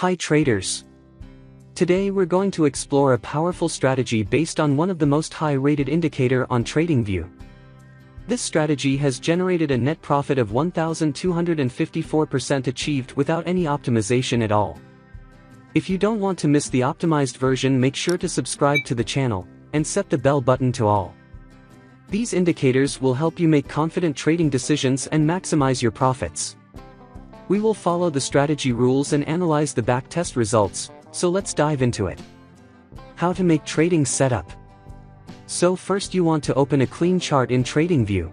Hi traders. Today we're going to explore a powerful strategy based on one of the most high-rated indicator on TradingView. This strategy has generated a net profit of 1,254% achieved without any optimization at all. If you don't want to miss the optimized version, make sure to subscribe to the channel and set the bell button to all. These indicators will help you make confident trading decisions and maximize your profits. We will follow the strategy rules and analyze the backtest results, so let's dive into it. How to make trading setup. So first you want to open a clean chart in TradingView.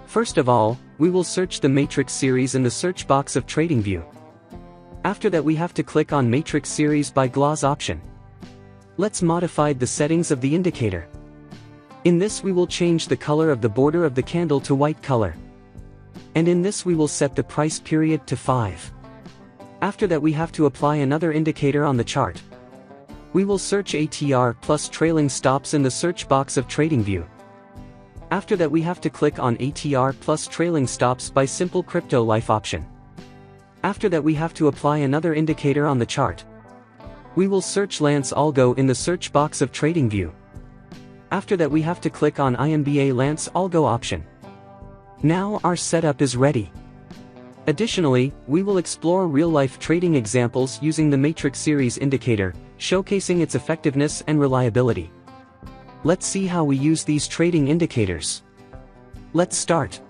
First of all, we will search the matrix series in the search box of TradingView. After that we have to click on matrix series by gloss option. Let's modify the settings of the indicator. In this we will change the color of the border of the candle to white color. And in this we will set the price period to 5. After that we have to apply another indicator on the chart. We will search ATR plus trailing stops in the search box of TradingView. After that we have to click on ATR plus trailing stops by simple crypto life option. After that we have to apply another indicator on the chart. We will search Lance Algo in the search box of TradingView. After that we have to click on nvda Lance Algo option. Now our setup is ready. Additionally, we will explore real-life trading examples using the matrix series indicator, showcasing its effectiveness and reliability. Let's see how we use these trading indicators. Let's start.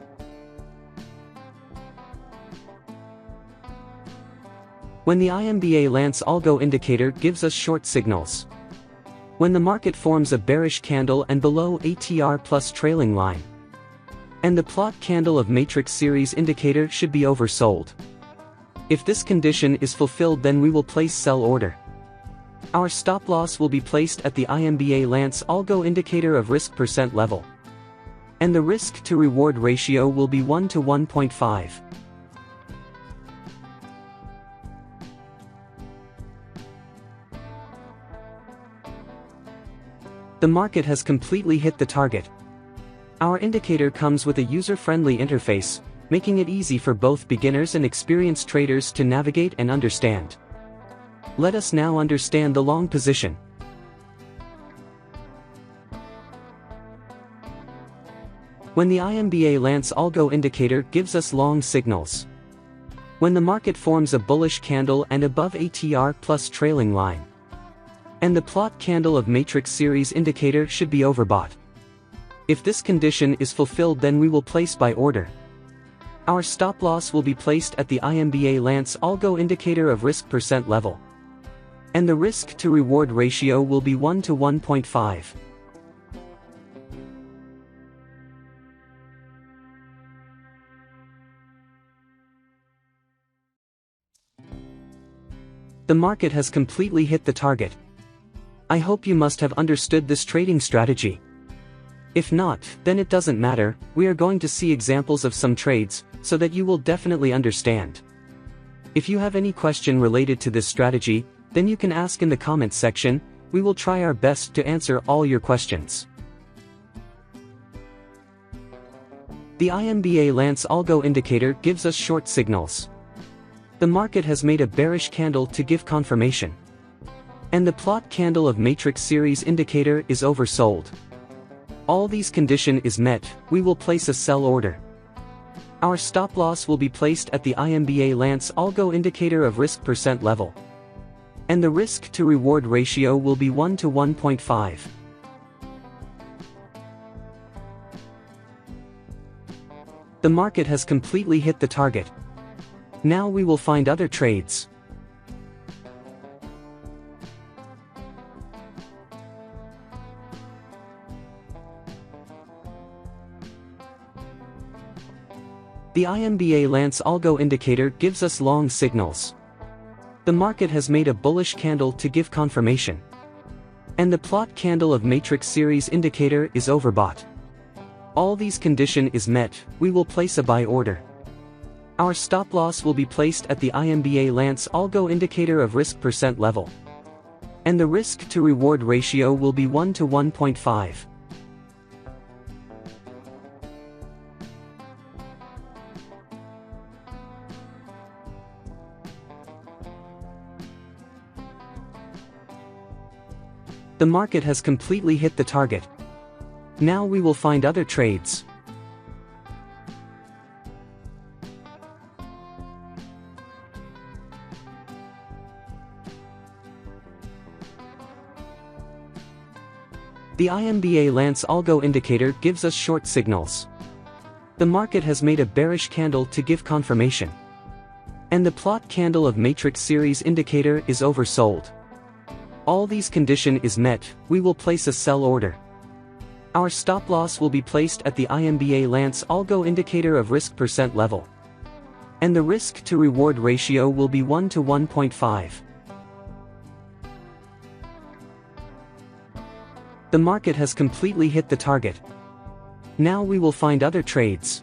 When the nvda Lance Algo indicator gives us short signals. When the market forms a bearish candle and below ATR plus trailing line. And the plot candle of matrix series indicator should be oversold. If this condition is fulfilled, then we will place sell order. Our stop loss will be placed at the nvda Lance Algo indicator of risk percent level. And the risk to reward ratio will be 1 to 1.5. The market has completely hit the target. Our indicator comes with a user-friendly interface, making it easy for both beginners and experienced traders to navigate and understand. Let us now understand the long position. When the nvda Lance Algo indicator gives us long signals. When the market forms a bullish candle and above ATR plus trailing line. And the plot candle of matrix series indicator should be overbought. If this condition is fulfilled, then we will place buy order. Our stop loss will be placed at the nvda Lance Algo indicator of risk percent level. And the risk to reward ratio will be 1 to 1.5. The market has completely hit the target. I hope you must have understood this trading strategy. If not, then it doesn't matter, we are going to see examples of some trades, so that you will definitely understand. If you have any question related to this strategy, then you can ask in the comments section, we will try our best to answer all your questions. The nvda Lance Algo indicator gives us short signals. The market has made a bearish candle to give confirmation. And the plot candle of matrix series indicator is oversold. All these condition is met, we will place a sell order. Our stop loss will be placed at the nvda Lance Algo indicator of risk percent level. And the risk to reward ratio will be 1 to 1.5. The market has completely hit the target. Now we will find other trades. The nvda Lance Algo indicator gives us long signals. The market has made a bullish candle to give confirmation. And the plot candle of matrix series indicator is overbought. All these condition is met, we will place a buy order. Our stop loss will be placed at the nvda Lance Algo indicator of risk percent level. And the risk to reward ratio will be 1 to 1.5. The market has completely hit the target. Now we will find other trades. The nvda Lance Algo indicator gives us short signals. The market has made a bearish candle to give confirmation. And the plot candle of matrix series indicator is oversold. All these condition is met, we will place a sell order. Our stop loss will be placed at the nvda Lance Algo indicator of risk percent level. And the risk to reward ratio will be 1 to 1.5. The market has completely hit the target. Now we will find other trades.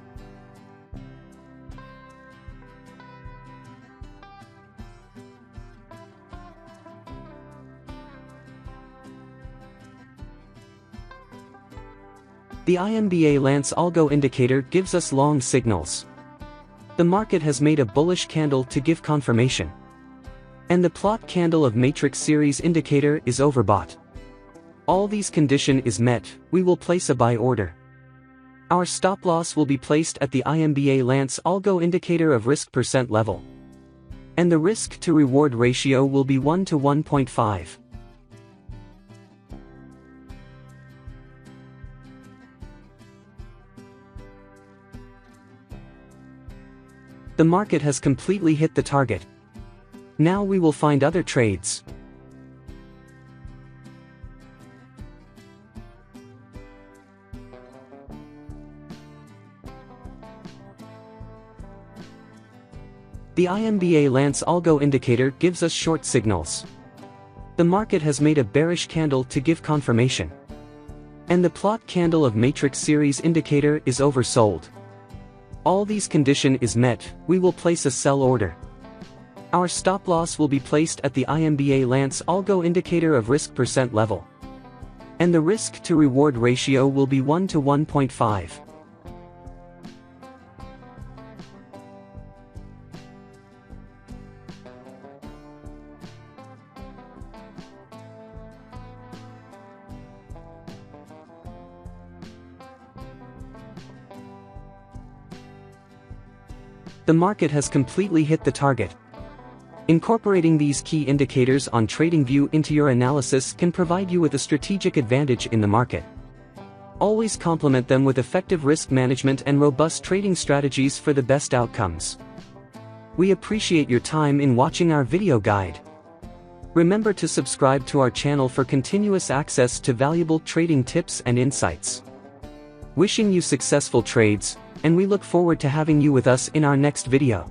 The nvda Lance Algo indicator gives us long signals. The market has made a bullish candle to give confirmation. And the plot candle of matrix series indicator is overbought. All these condition is met, we will place a buy order. Our stop loss will be placed at the nvda Lance Algo indicator of risk percent level. And the risk to reward ratio will be 1 to 1.5. The market has completely hit the target. Now we will find other trades. The nvda Lance Algo indicator gives us short signals. The market has made a bearish candle to give confirmation. And the plot candle of matrix series indicator is oversold. All these condition is met, we will place a sell order. Our stop loss will be placed at the nvda Lance Algo indicator of risk percent level. And the risk to reward ratio will be 1 to 1.5. The market has completely hit the target. Incorporating these key indicators on TradingView into your analysis can provide you with a strategic advantage in the market. Always complement them with effective risk management and robust trading strategies for the best outcomes. We appreciate your time in watching our video guide. Remember to subscribe to our channel for continuous access to valuable trading tips and insights. Wishing you successful trades, and we look forward to having you with us in our next video.